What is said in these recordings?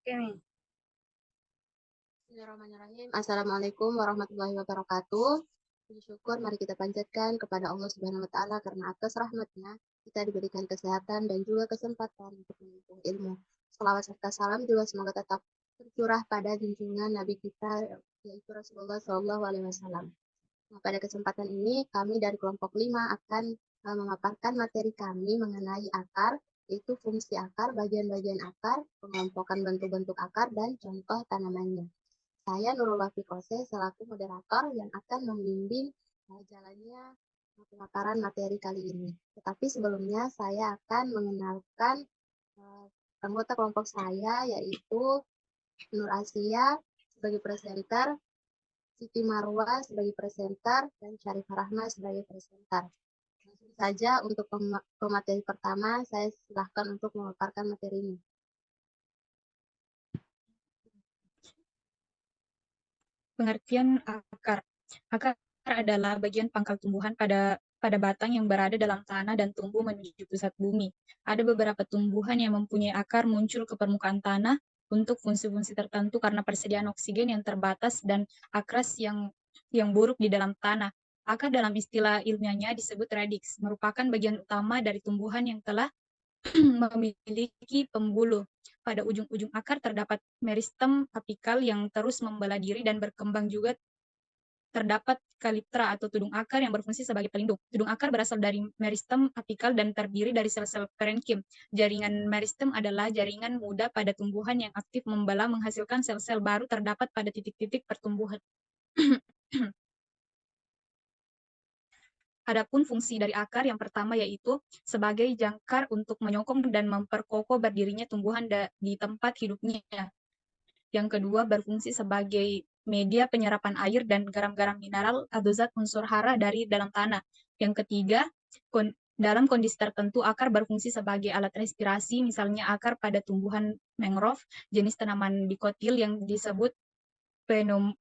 Oke nih. Bismillahirrahmanirrahim. Assalamualaikum warahmatullahi wabarakatuh. Puji syukur mari kita panjatkan kepada Allah Subhanahu wa taala karena atas rahmatnya kita diberikan kesehatan dan juga kesempatan untuk menempuh ilmu. Salawat serta salam juga semoga tetap tercurah pada junjungan Nabi kita yaitu Rasulullah Shallallahu alaihi wasallam. Nah, pada kesempatan ini kami dari kelompok 5 akan memaparkan materi kami mengenai akar, yaitu fungsi akar, bagian-bagian akar, pengelompokan bentuk-bentuk akar, dan contoh tanamannya. Saya Nurul Wafikose selaku moderator yang akan membimbing jalannya pemaparan materi kali ini. Tetapi sebelumnya saya akan mengenalkan anggota kelompok saya yaitu Nur Asia sebagai presenter, Siti Marwa sebagai presenter, dan Syarifah Rahma sebagai presenter. Langsung saja untuk pemateri pertama, saya silahkan untuk memaparkan materi ini. Pengertian akar. Akar adalah bagian pangkal tumbuhan pada batang yang berada dalam tanah dan tumbuh menuju pusat bumi. Ada beberapa tumbuhan yang mempunyai akar muncul ke permukaan tanah untuk fungsi-fungsi tertentu karena persediaan oksigen yang terbatas dan akras yang buruk di dalam tanah. Akar dalam istilah ilmiahnya disebut radix, merupakan bagian utama dari tumbuhan yang telah memiliki pembuluh. Pada ujung-ujung akar terdapat meristem apikal yang terus membelah diri dan berkembang juga terdapat kaliptra atau tudung akar yang berfungsi sebagai pelindung. Tudung akar berasal dari meristem apikal dan terdiri dari sel-sel parenkim. Jaringan meristem adalah jaringan muda pada tumbuhan yang aktif membelah menghasilkan sel-sel baru terdapat pada titik-titik pertumbuhan. Adapun fungsi dari akar yang pertama yaitu sebagai jangkar untuk menyokong dan memperkokoh berdirinya tumbuhan di tempat hidupnya. Yang kedua berfungsi sebagai media penyerapan air dan garam-garam mineral atau zat unsur hara dari dalam tanah. Yang ketiga, dalam kondisi tertentu akar berfungsi sebagai alat respirasi, misalnya akar pada tumbuhan mangrove, jenis tanaman dikotil yang disebut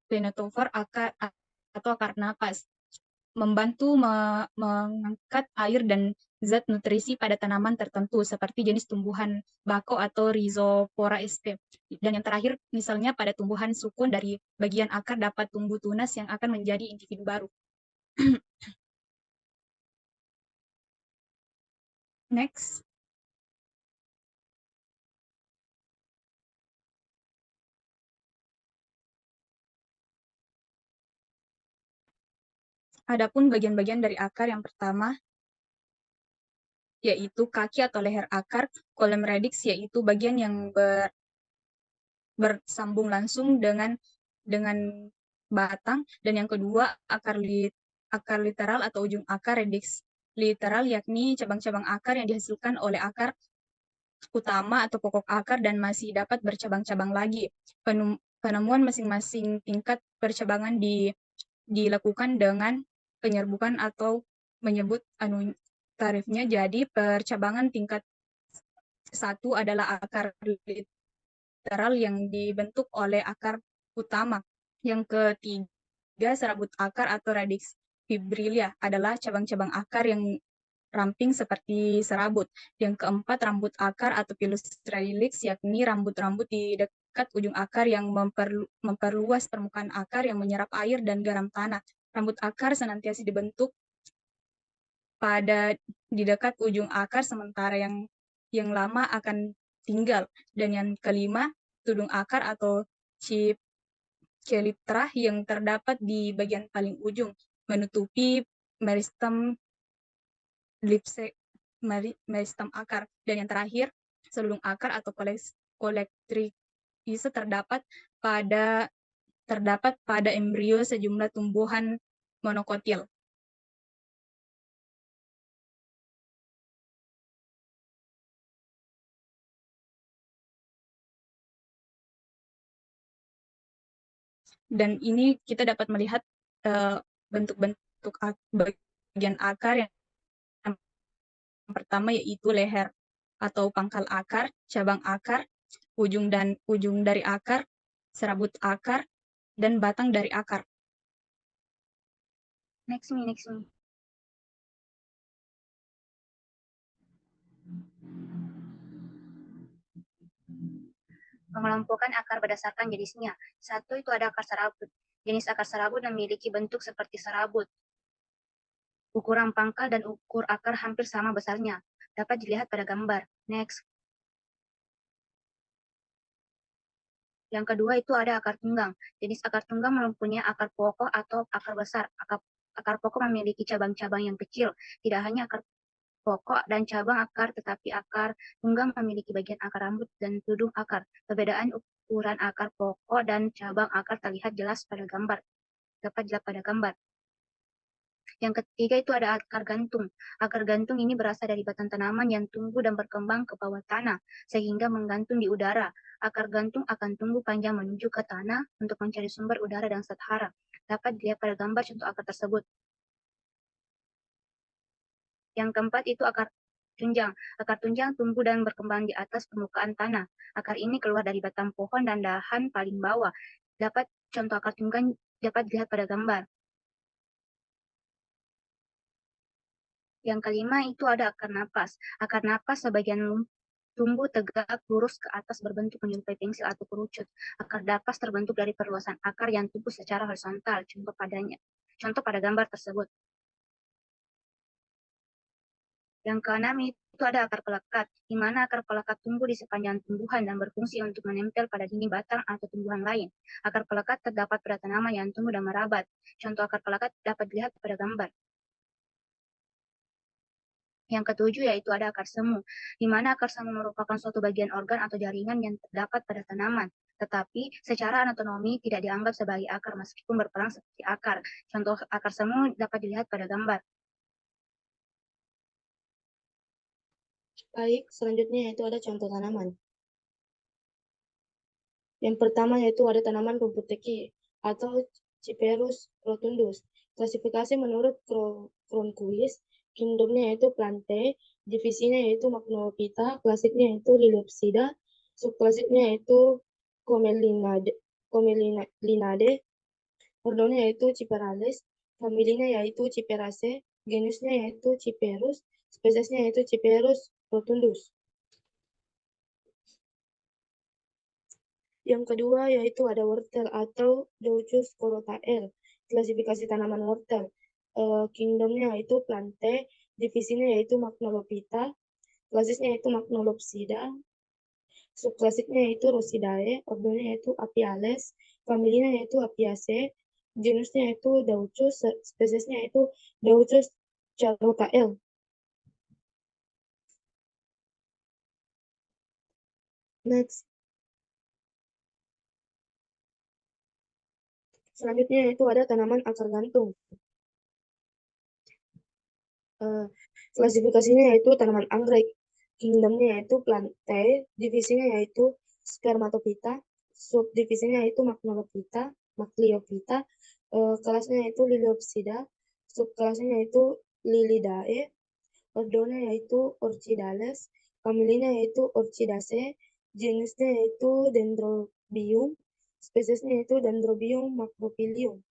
penetover akar atau akar napas, membantu mengangkat air dan zat nutrisi pada tanaman tertentu seperti jenis tumbuhan bako atau Rhizopora sp. Dan yang terakhir misalnya pada tumbuhan sukun dari bagian akar dapat tumbuh tunas yang akan menjadi individu baru. Next. Adapun bagian-bagian dari akar yang pertama yaitu kaki atau leher akar, kolom radix yaitu bagian yang bersambung langsung dengan batang, dan yang kedua akar literal atau ujung akar radix literal yakni cabang-cabang akar yang dihasilkan oleh akar utama atau pokok akar dan masih dapat bercabang-cabang lagi. Penemuan masing-masing tingkat percabangan dilakukan dengan penyerbukan atau menyebut tarifnya. Jadi percabangan tingkat 1 adalah akar literal yang dibentuk oleh akar utama. Yang ketiga serabut akar atau radix fibrilia adalah cabang-cabang akar yang ramping seperti serabut. Yang keempat rambut akar atau pilus radix yakni rambut-rambut di dekat ujung akar yang memperluas permukaan akar yang menyerap air dan garam tanah. Rambut akar senantiasa dibentuk di dekat ujung akar sementara yang lama akan tinggal. Dan yang kelima tudung akar atau caliptra yang terdapat di bagian paling ujung menutupi meristem meristem akar. Dan yang terakhir seludung akar atau kolektrisa terdapat pada embrio sejumlah tumbuhan monokotil. Dan ini kita dapat melihat bentuk-bentuk bagian akar yang pertama yaitu leher atau pangkal akar, cabang akar, ujung dari akar, serabut akar, dan batang dari akar. Next me. Mengelompokkan akar berdasarkan jenisnya. Satu itu ada akar serabut. Jenis akar serabut memiliki bentuk seperti serabut. Ukuran pangkal dan ukur akar hampir sama besarnya. Dapat dilihat pada gambar. Next. Yang kedua itu ada akar tunggang. Jenis akar tunggang mempunyai akar pokok atau akar besar. Akar pokok memiliki cabang-cabang yang kecil. Tidak hanya akar pokok dan cabang akar, tetapi akar tunggang memiliki bagian akar rambut dan tudung akar. Perbedaan ukuran akar pokok dan cabang akar terlihat jelas pada gambar. Dapat dilihat pada gambar. Yang ketiga itu ada akar gantung. Akar gantung ini berasal dari batang tanaman yang tumbuh dan berkembang ke bawah tanah, sehingga menggantung di udara. Akar gantung akan tumbuh panjang menuju ke tanah untuk mencari sumber udara dan zat hara. Dapat dilihat pada gambar contoh akar tersebut. Yang keempat itu akar tunjang. Akar tunjang tumbuh dan berkembang di atas permukaan tanah. Akar ini keluar dari batang pohon dan dahan paling bawah. Dapat contoh akar tunjang dapat dilihat pada gambar. Yang kelima itu ada akar napas. Akar napas sebagian tumbuh tegak lurus ke atas berbentuk menyerupai pensil atau kerucut. Akar napas terbentuk dari perluasan akar yang tumbuh secara horizontal. Contoh pada gambar tersebut. Yang keenam itu ada akar pelekat, di mana akar pelekat tumbuh di sepanjang tumbuhan dan berfungsi untuk menempel pada dinding batang atau tumbuhan lain. Akar pelekat terdapat pada tanaman yang tumbuh dan merabat. Contoh akar pelekat dapat dilihat pada gambar. Yang ketujuh yaitu ada akar semu, di mana akar semu merupakan suatu bagian organ atau jaringan yang terdapat pada tanaman, tetapi secara anatomi tidak dianggap sebagai akar meskipun berperan seperti akar. Contoh akar semu dapat dilihat pada gambar. Baik, selanjutnya yaitu ada contoh tanaman. Yang pertama yaitu ada tanaman rumput teki atau Cyperus rotundus. Klasifikasi menurut Cronquist, kingdomnya yaitu Plantae, divisinya yaitu Magnolophyta, klasiknya yaitu Liliopsida, subklasiknya yaitu Comellinade, ordonya yaitu Cyperales, familinya yaitu Cyperaceae, genusnya yaitu Cyperus, spesiesnya yaitu Cyperus rotundus. Yang kedua yaitu ada wortel atau Doucus corotae. Klasifikasi tanaman wortel. Kingdomnya yaitu Plantae, divisinya yaitu Magnolophyta, klasisnya yaitu Magnolopsida, subklasiknya yaitu Rosidae, ordonya yaitu Apiales, familinya yaitu Apiaceae, genusnya yaitu Daucus, spesiesnya yaitu Daucus corotae. Next. Selanjutnya yaitu ada tanaman akar gantung. Klasifikasinya yaitu tanaman anggrek. Kingdomnya yaitu Plantae, divisinya yaitu Spermatophyta, subdivisinya yaitu Macleophyta, kelasnya yaitu Liliopsida, subkelasnya yaitu Lilidae, ordonya yaitu Orchidales, familinya yaitu Orchidaceae, jenisnya yaitu Dendrobium, spesiesnya yaitu Dendrobium macrophyllum.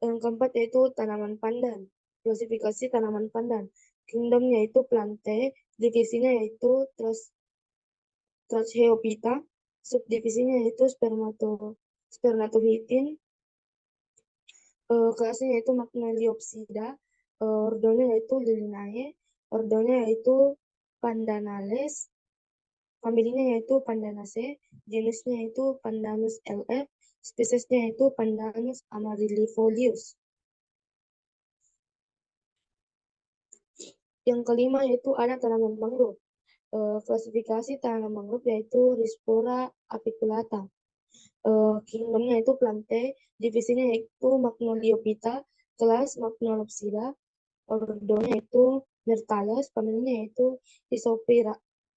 Yang keempat yaitu tanaman pandan. Klasifikasi tanaman pandan. Kingdomnya yaitu Plantae, divisinya yaitu Tracheophyta, subdivisinya yaitu Spermatophytin, kelasnya yaitu Magnoliopsida, ordonya yaitu Lilinae, ordonya yaitu Pandanales, familinya yaitu Pandanaceae, jenisnya yaitu Pandanus LF, spesiesnya yaitu Pandanus amarylifolius. Yang kelima yaitu ada tanaman mangrove. Klasifikasi tanaman mangrove yaitu Rhizospora apiculata. Kingdomnya yaitu Plantae, divisinya yaitu Magnoliophyta, kelas Magnolopsida, ordonya yaitu Myrtales, familinya yaitu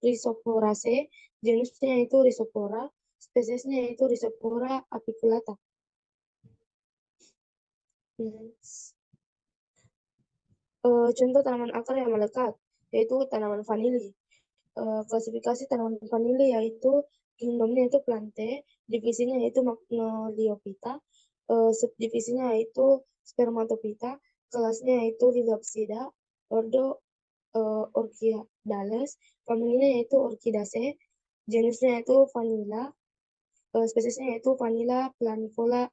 Rhizoporaceae, jenisnya yaitu Rhizopora, spesiesnya yaitu Rhizospora apiculata. Contoh tanaman akar yang melekat yaitu tanaman vanili. Klasifikasi tanaman vanili yaitu kingdomnya yaitu Plantae, divisinya yaitu Magnoliophyta, subdivisinya yaitu Spermatophyta, kelasnya yaitu Liliopsida, ordo Dales, familinya yaitu Orchidaceae, jenisnya yaitu Vanilla, spesiesnya yaitu Vanilla planifolia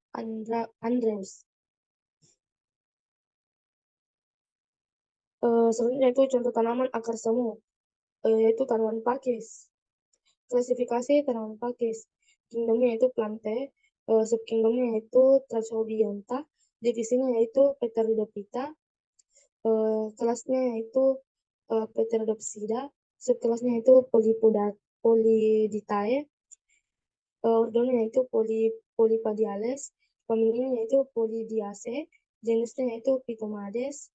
andrews. Selanjutnya itu contoh tanaman akar semu, yaitu tanaman pakis. Klasifikasi tanaman pakis, kingdomnya yaitu Plantae, subkingdomnya yaitu Trachobionta, divisinya yaitu Pteridophyta, kelasnya yaitu Pteridopsida, subkelasnya yaitu Polydictae, ordonya yaitu Polypodiales, familinya yaitu Polydiaceae, jenisnya yaitu Phytomades,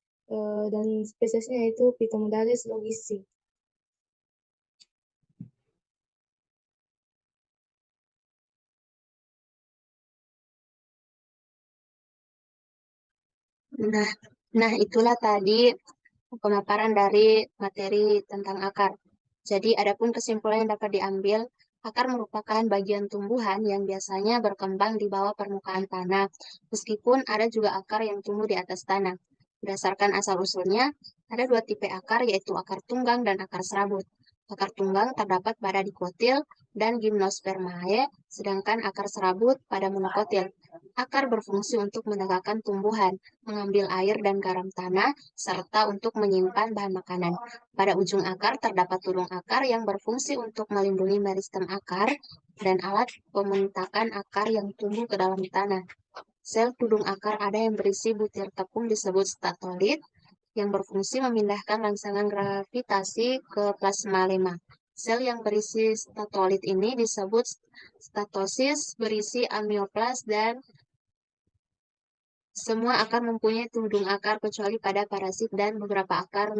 dan spesiesnya yaitu Phytomades logisi. Nah, itulah tadi pemaparan dari materi tentang akar. Jadi, adapun kesimpulan yang dapat diambil, akar merupakan bagian tumbuhan yang biasanya berkembang di bawah permukaan tanah, meskipun ada juga akar yang tumbuh di atas tanah. Berdasarkan asal-usulnya, ada dua tipe akar, yaitu akar tunggang dan akar serabut. Akar tunggang terdapat pada dikotil dan gimnospermae, sedangkan akar serabut pada monokotil. Akar berfungsi untuk menegakkan tumbuhan, mengambil air dan garam tanah, serta untuk menyimpan bahan makanan. Pada ujung akar terdapat tudung akar yang berfungsi untuk melindungi meristem akar dan alat pementakan akar yang tumbuh ke dalam tanah. Sel tudung akar ada yang berisi butir tepung disebut statolit, yang berfungsi memindahkan rangsangan gravitasi ke plasmalema. Sel yang berisi statolit ini disebut statosis, berisi amnioplas, dan semua akar mempunyai tudung akar kecuali pada parasit dan beberapa akar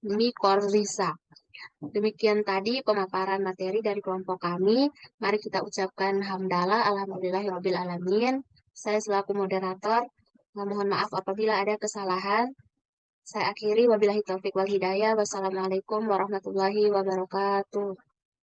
mycorrhiza. Demikian tadi pemaparan materi dari kelompok kami. Mari kita ucapkan hamdalah, alhamdulillahirabbil alamin. Saya selaku moderator, mohon maaf apabila ada kesalahan. Saya akhiri, wabillahi taufik wal hidayah. Wassalamualaikum warahmatullahi wabarakatuh.